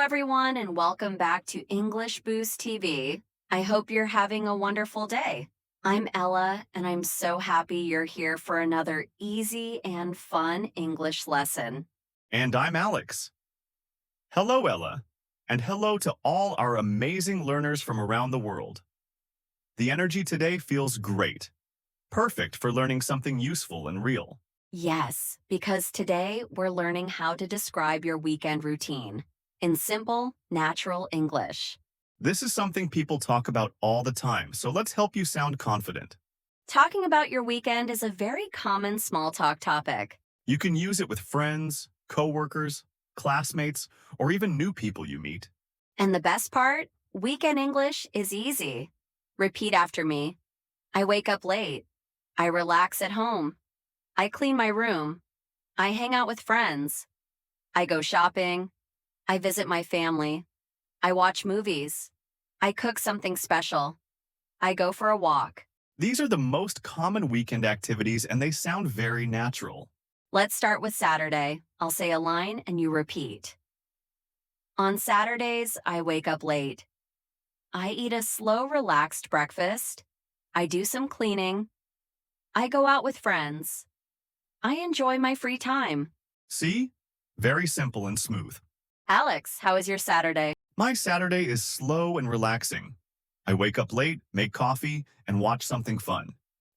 everyone, and welcome back to English Boost TV. I hope you're having a wonderful day. I'm Ella, and I'm so happy you're here for another easy and fun English lesson. And I'm Alex. Hello, Ella, and hello to all our amazing learners from around the world. The energy today feels great. Perfect for learning something useful and real. Yes, because today we're learning how to describe your weekend routine in simple, natural English. This is something people talk about all the time, so let's help you sound confident. Talking about your weekend is a very common small talk topic. You can use it with friends, coworkers, classmates, or even new people you meet. And the best part? Weekend English is easy. Repeat after me. I wake up late. I relax at home. I clean my room. I hang out with friends. I go shopping. I visit my family. I watch movies. I cook something special. I go for a walk. These are the most common weekend activities and they sound very natural. Let's start with Saturday. I'll say a line and you repeat. On Saturdays, I wake up late. I eat a slow, relaxed breakfast. I do some cleaning. I go out with friends. I enjoy my free time. See? Very simple and smooth. Alex, how is your Saturday? My Saturday is slow and relaxing. I wake up late, make coffee, and watch something fun.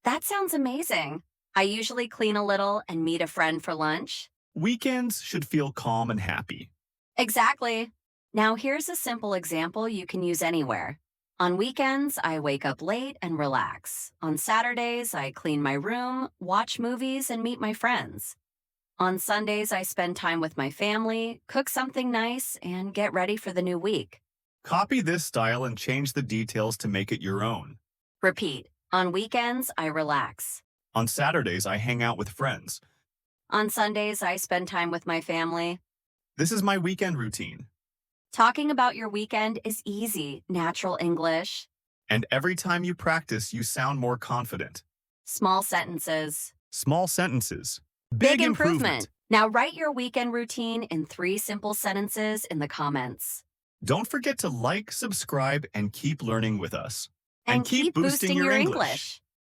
That sounds amazing. I usually clean a little and meet a friend for lunch. Weekends should feel calm and happy. Exactly. Now here's a simple example you can use anywhere. On weekends, I wake up late and relax. On Saturdays, I clean my room, watch movies, and meet my friends. On Sundays, I spend time with my family, cook something nice, and get ready for the new week. Copy this style and change the details to make it your own. Repeat. On weekends, I relax. On Saturdays, I hang out with friends. On Sundays, I spend time with my family. This is my weekend routine. Talking about your weekend is easy, natural English. And every time you practice, you sound more confident. Small sentences. Small sentences. Big improvement. Now write your weekend routine in 3 simple sentences in the comments. Don't forget to like, subscribe, and keep learning with us. And keep boosting your English.